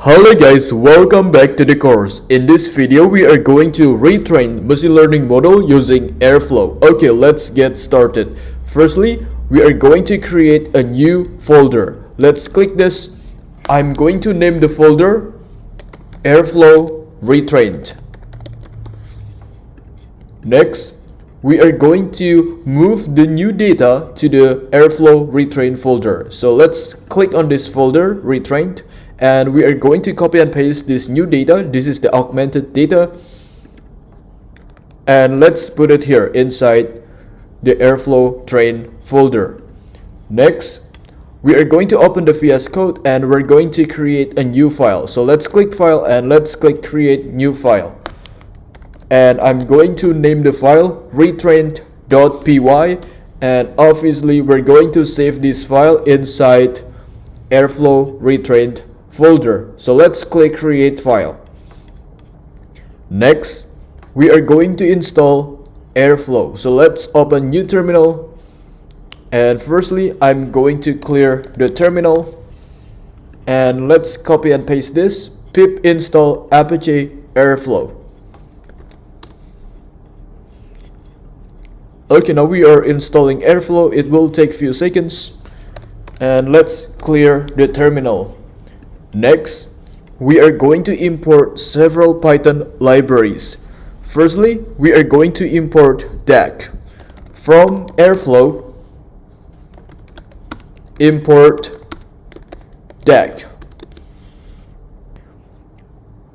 Hello guys, welcome back to the course. In this video, we are going to retrain machine learning model using Airflow. Okay, let's get started. Firstly, we are going to create a new folder. Let's click this. I'm going to name the folder Airflow Retrained. Next, we are going to move the new data to the Airflow Retrain folder. So let's click on this folder, Retrained. And we are going to copy and paste this new data. This is the augmented data. And let's put it here inside the Airflow train folder. Next, we are going to open the VS Code and we're going to create a new file. So let's click File and let's click Create New File. And I'm going to name the file retrained.py. And obviously, we're going to save this file inside Airflow Retrained folder. So let's click Create File. Next, we are going to install Airflow. So let's open new terminal. And firstly, I'm going to clear the terminal. And let's copy and paste this. Pip install apache airflow. Okay, now we are installing Airflow. It will take few seconds. And let's clear the terminal. Next, we are going to import several Python libraries. Firstly, we are going to import DAC. From Airflow, import DAC.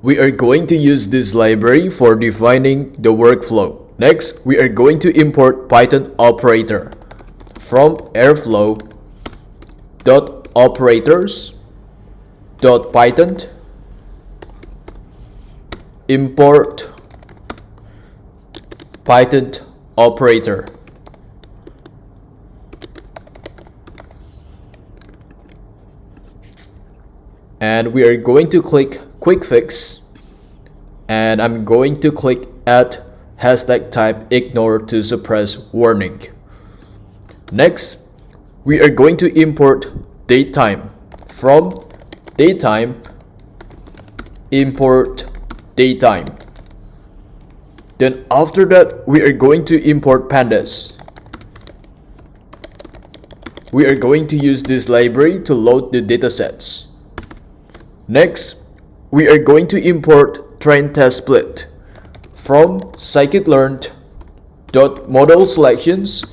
We are going to use this library for defining the workflow. Next, we are going to import Python operator. From Airflow, .operators.python, import Python operator. And we are going to click Quick Fix, and I'm going to click Add hashtag type ignore to suppress warning. Next, we are going to import datetime. From datetime, import datetime. Then after that, we are going to import pandas. We are going to use this library to load the datasets. Next, we are going to import train test split. From scikit-learn.model selections,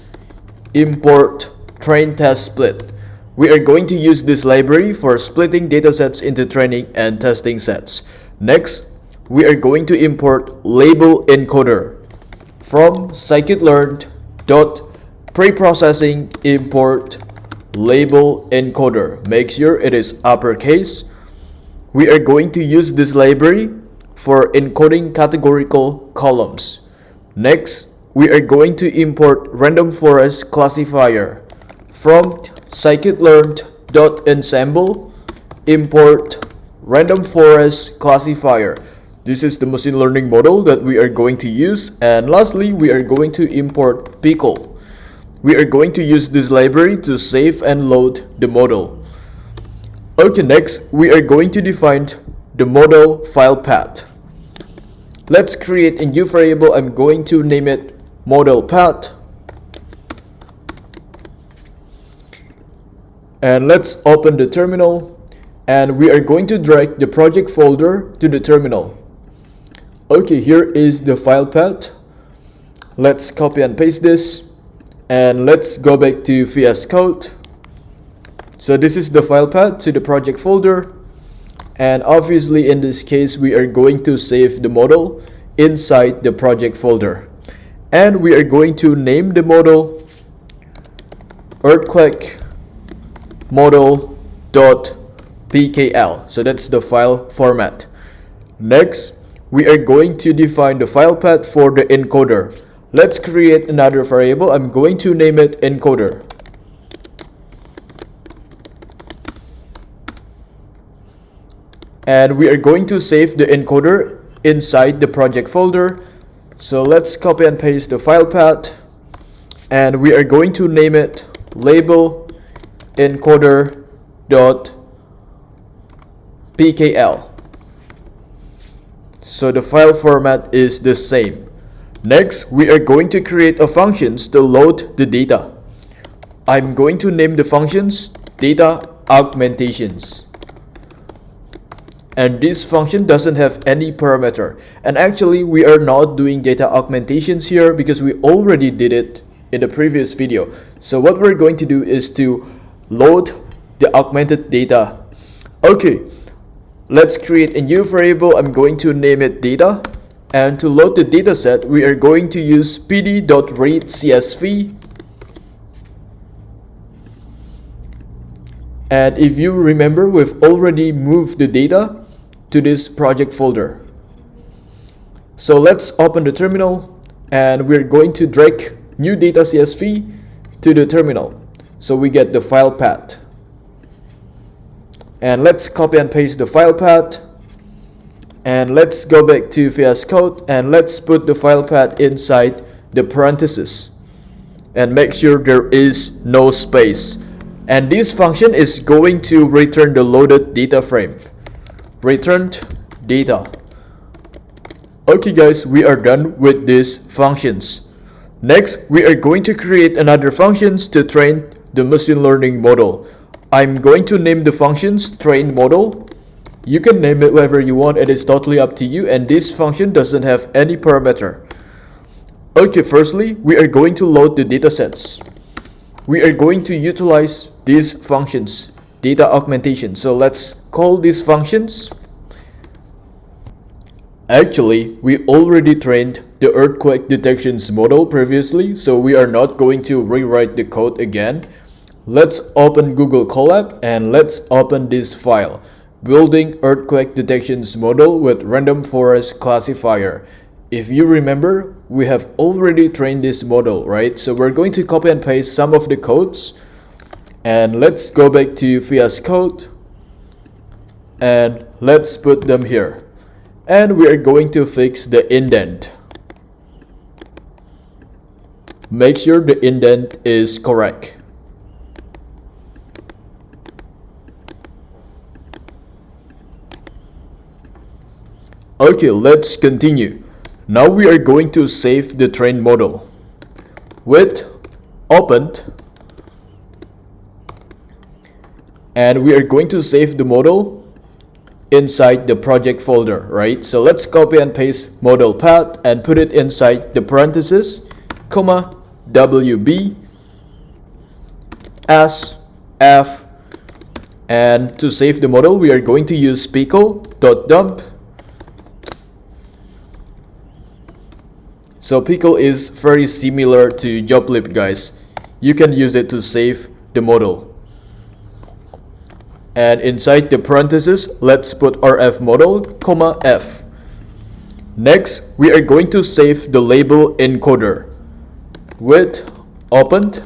import train test split. We are going to use this library for splitting datasets into training and testing sets. Next, we are going to import label encoder. From scikit-learn.preprocessing, import label encoder. Make sure it is uppercase. We are going to use this library for encoding categorical columns. Next, we are going to import random forest classifier. From scikit-learn.ensemble, import random forest classifier. This is the machine learning model that we are going to use. And lastly, we are going to import pickle. We are going to use this library to save and load the model. Okay, next, we are going to define the model file path. Let's create a new variable. I'm going to name it model path. And let's open the terminal. And we are going to drag the project folder to the terminal. Okay, here is the file path. Let's copy and paste this. And let's go back to VS Code. So this is the file path to the project folder. And obviously in this case, we are going to save the model inside the project folder. And we are going to name the model earthquake model.pkl. So that's the file format. Next, we are going to define the file path for the encoder. Let's create another variable. I'm going to name it encoder. And we are going to save the encoder inside the project folder. So let's copy and paste the file path. And we are going to name it label encoder dot pkl. So the file format is the same. Next, we are going to create a functions to load the data. I'm going to name the functions data augmentations. And this function doesn't have any parameter. And actually, we are not doing data augmentations here because we already did it in the previous video. So what we're going to do is to load the augmented data. Okay, let's create a new variable. I'm going to name it data. And to load the dataset, we are going to use pd.readcsv. And if you remember, we've already moved the data to this project folder. So let's open the terminal and we're going to drag new data CSV to the terminal. So we get the file path. And let's copy and paste the file path. And let's go back to VS Code and let's put the file path inside the parentheses. And make sure there is no space. And this function is going to return the loaded data frame. Returned data. Okay guys, we are done with these functions. Next, we are going to create another functions to train the machine learning model. I'm going to name the functions train model. You can name it whatever you want, it is totally up to you, and this function doesn't have any parameter. Okay, firstly, we are going to load the datasets. We are going to utilize these functions, data augmentation. So let's call these functions. Actually, we already trained the earthquake detections model previously, so we are not going to rewrite the code again. Let's open Google Colab and let's open this file, building earthquake detections model with random forest classifier. If you remember, we have already trained this model, right? So we're going to copy and paste some of the codes. And let's go back to VS Code. And let's put them here. And we are going to fix the indent. Make sure the indent is correct. Okay, let's continue. Now we are going to save the train model with opened, and we are going to save the model inside the project folder, right? So let's copy and paste model path and put it inside the parentheses, comma, WB as F, and to save the model we are going to use pickle.dump. So pickle is very similar to joblib, guys. You can use it to save the model. And inside the parentheses, let's put rf model, comma f. Next, we are going to save the label encoder with opened.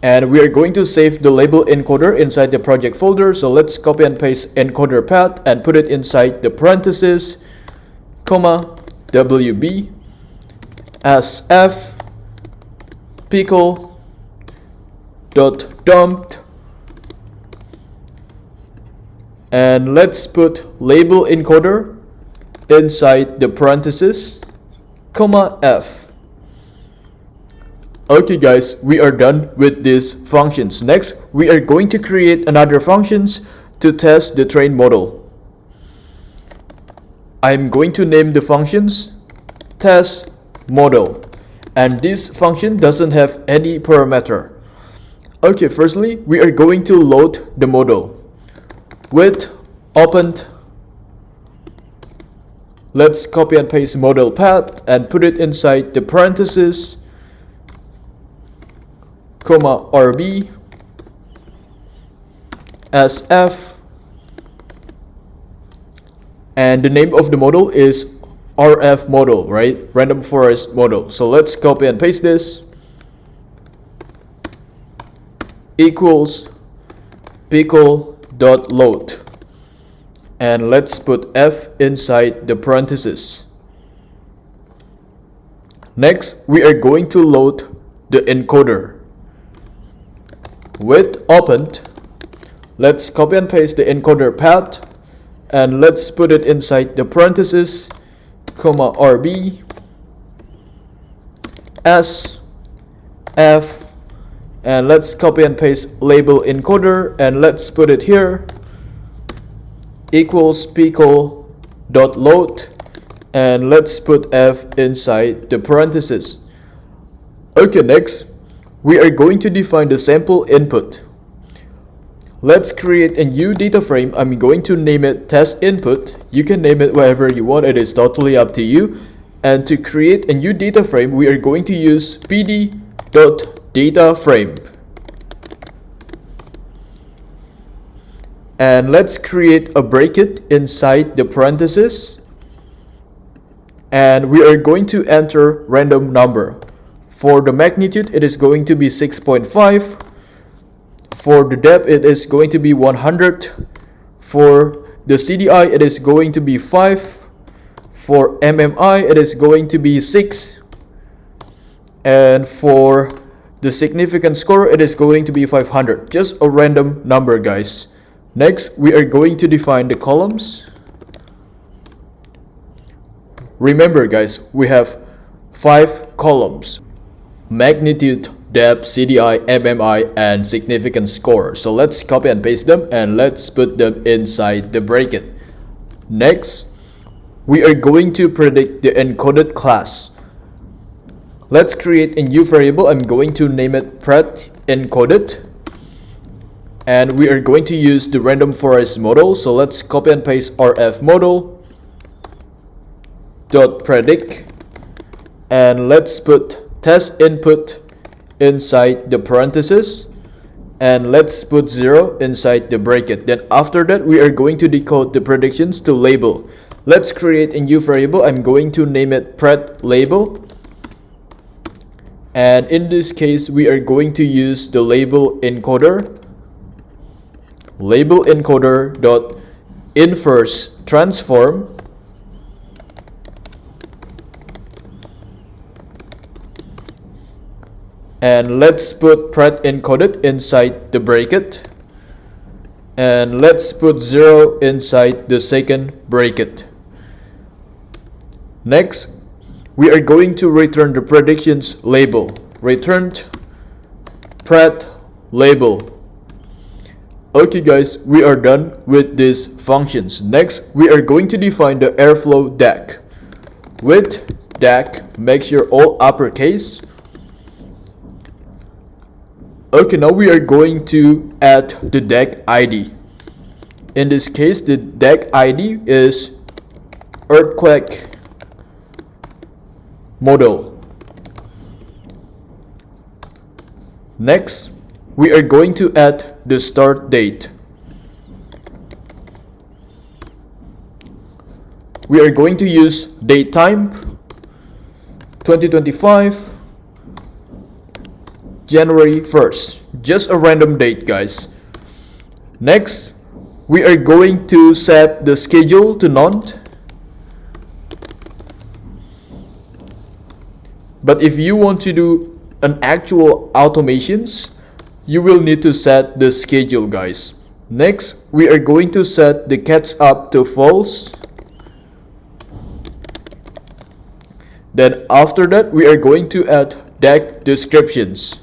And we are going to save the label encoder inside the project folder. So let's copy and paste encoder path and put it inside the parentheses, comma, WB as f pickle dot dumped, and let's put label encoder inside the parentheses, comma f. Okay guys, we are done with these functions. Next, we are going to create another functions to test the train model. I'm going to name the functions test model, and this function doesn't have any parameter. Okay, firstly, we are going to load the model with opened. Let's copy and paste model path and put it inside the parentheses, comma, RB as F, and the name of the model is RF model, right? Random forest model. So let's copy and paste this. Equals pickle.load. And let's put F inside the parentheses. Next, we are going to load the encoder with opened. Let's copy and paste the encoder path and let's put it inside the parentheses, comma RB, S, F, and let's copy and paste label encoder and let's put it here, equals pickle dot load, and let's put F inside the parentheses. Okay, next we are going to define the sample input. Let's create a new data frame. I'm going to name it test input. You can name it whatever you want, it is totally up to you. And to create a new data frame, we are going to use pd.dataframe. And let's create a bracket inside the parentheses. And we are going to enter random number. For the magnitude, it is going to be 6.5. For the depth, it is going to be 100. For the CDI, it is going to be 5. For MMI, it is going to be 6. And for the significant score, it is going to be 500. Just a random number, guys. Next, we are going to define the columns. Remember, guys, we have 5 columns: magnitude, depth, CDI, MMI, and significant score. So let's copy and paste them and let's put them inside the bracket. Next, we are going to predict the encoded class. Let's create a new variable. I'm going to name it pred encoded. And we are going to use the random forest model. So let's copy and paste rf model dot predict. And let's put test input inside the parentheses, and let's put 0 inside the bracket. Then after that, we are going to decode the predictions to label. Let's create a new variable. I'm going to name it pred label, and in this case we are going to use the label encoder dot inverse transform. And let's put pred encoded inside the bracket. And let's put 0 inside the second bracket. Next, we are going to return the predictions label. Returned pred label. Okay, guys, we are done with these functions. Next, we are going to define the Airflow DAC. With DAC, make sure all uppercase. Okay, now we are going to add the DAC ID. In this case, the DAC ID is earthquake model. Next, we are going to add the start date. We are going to use date time 2025 January 1st, just a random date, guys. Next, we are going to set the schedule to none. But if you want to do an actual automations, you will need to set the schedule, guys. Next, we are going to set the catch up to false. Then after that, we are going to add DAC descriptions.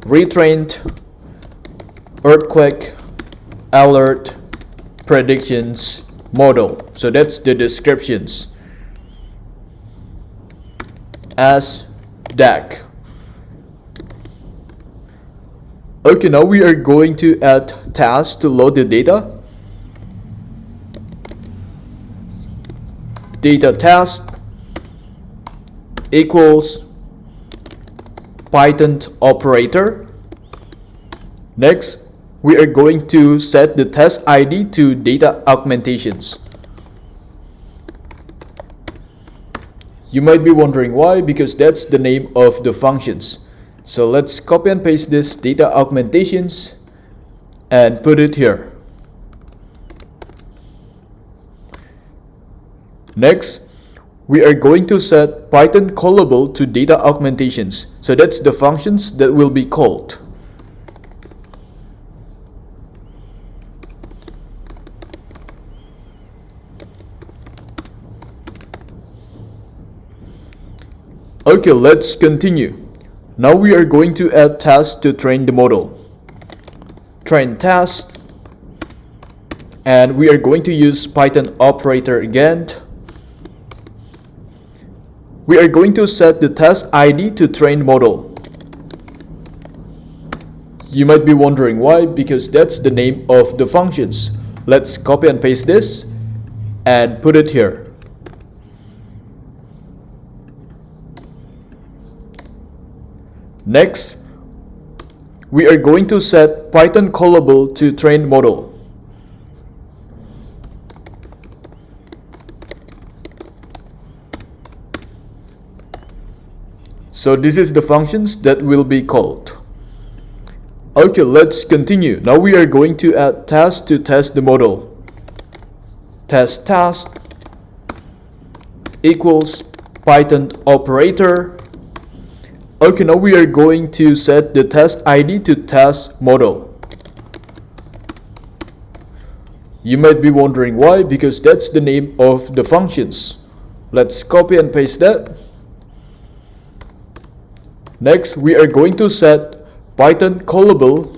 Retrained earthquake alert predictions model. So that's the descriptions as DAC. Okay, now we are going to add tasks to load the data. Data task equals Python operator. Next, we are going to set the test ID to data augmentations. You might be wondering why, because that's the name of the functions. So let's copy and paste this data augmentations and put it here. Next, we are going to set Python callable to data augmentations. So that's the functions that will be called. Okay, let's continue. Now we are going to add tasks to train the model. Train task, and we are going to use Python operator again. We are going to set the task ID to train model. You might be wondering why, because that's the name of the functions. Let's copy and paste this and put it here. Next, we are going to set Python callable to train model. So this is the functions that will be called. Okay, let's continue. Now we are going to add tasks to test the model. Test task equals Python operator. Okay, now we are going to set the task ID to task model. You might be wondering why, because that's the name of the functions. Let's copy and paste that. Next, we are going to set Python callable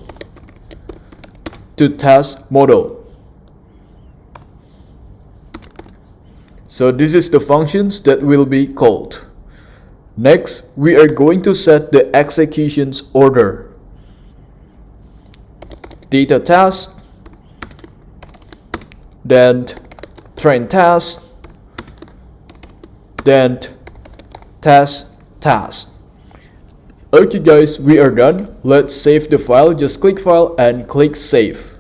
to task model. So this is the functions that will be called. Next, we are going to set the executions order. Data task, then train task, then task. Okay guys, we are done. Let's save the file. Just click file and click save.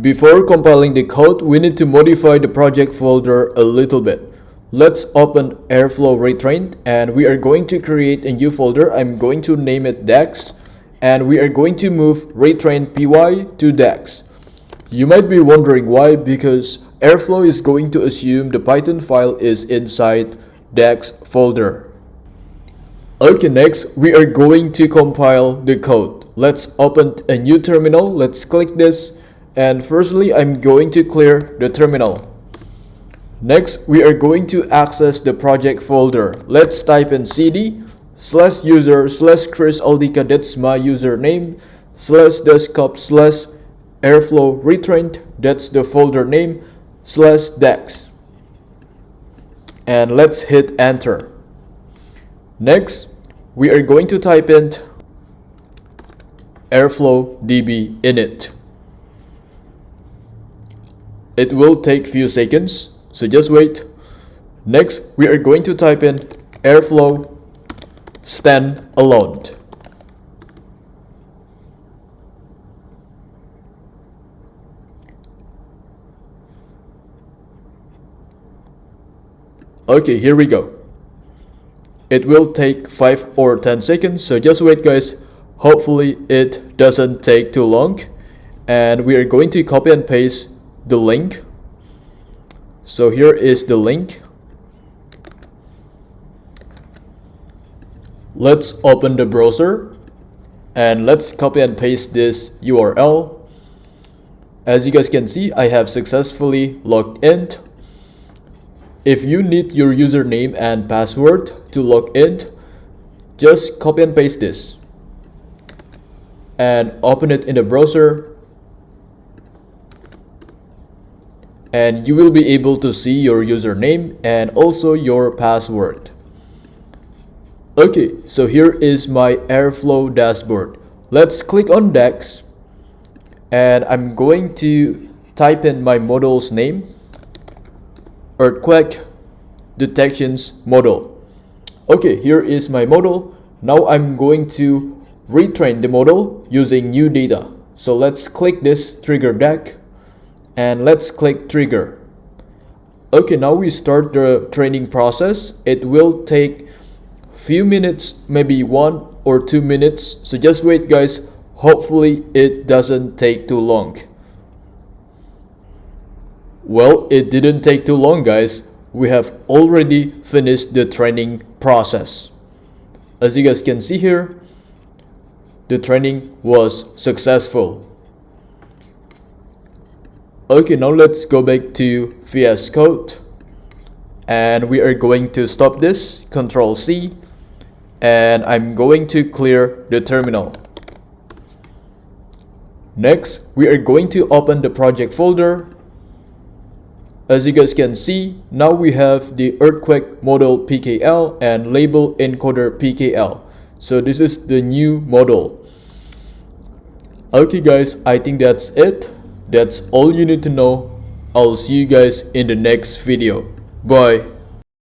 Before compiling the code, we need to modify the project folder a little bit. Let's open Airflow retrain, and we are going to create a new folder. I'm going to name it dex, and we are going to move retrain py to dex. You might be wondering why, because Airflow is going to assume the Python file is inside dex folder. Okay, next we are going to compile the code. Let's open a new terminal. Let's click this, and firstly I'm going to clear the terminal. Next, we are going to access the project folder. Let's type in cd/user/Chris Aldika, that's my username, /desktop/airflow retrain, that's the folder name, /dex. And let's hit enter. Next, we are going to type in airflow db init. It will take few seconds, so just wait. Next, we are going to type in airflow standalone. Okay, here we go. It will take 5 or 10 seconds, so just wait guys. Hopefully it doesn't take too long. And we are going to copy and paste the link. So here is the link. Let's open the browser and let's copy and paste this URL. As you guys can see, I have successfully logged in. If you need your username and password to log in, just copy and paste this and open it in the browser, and you will be able to see your username and also your password. Okay, so here is my Airflow dashboard. Let's click on Dex, and I'm going to type in my model's name, earthquake detections model. Okay, here is my model. Now I'm going to retrain the model using new data. So let's click this trigger deck and let's click trigger. Okay, now we start the training process. It will take few minutes, maybe 1 or 2 minutes. So just wait guys. Hopefully it doesn't take too long. Well, it didn't take too long guys. We have already finished the training process. As you guys can see here, the training was successful. Okay, now let's go back to VS Code, and we are going to stop this, Ctrl C, and I'm going to clear the terminal. Next, we are going to open the project folder. As you guys can see, now we have the earthquake model PKL and label encoder PKL. So this is the new model. Okay guys, I think that's it. That's all you need to know. I'll see you guys in the next video. Bye.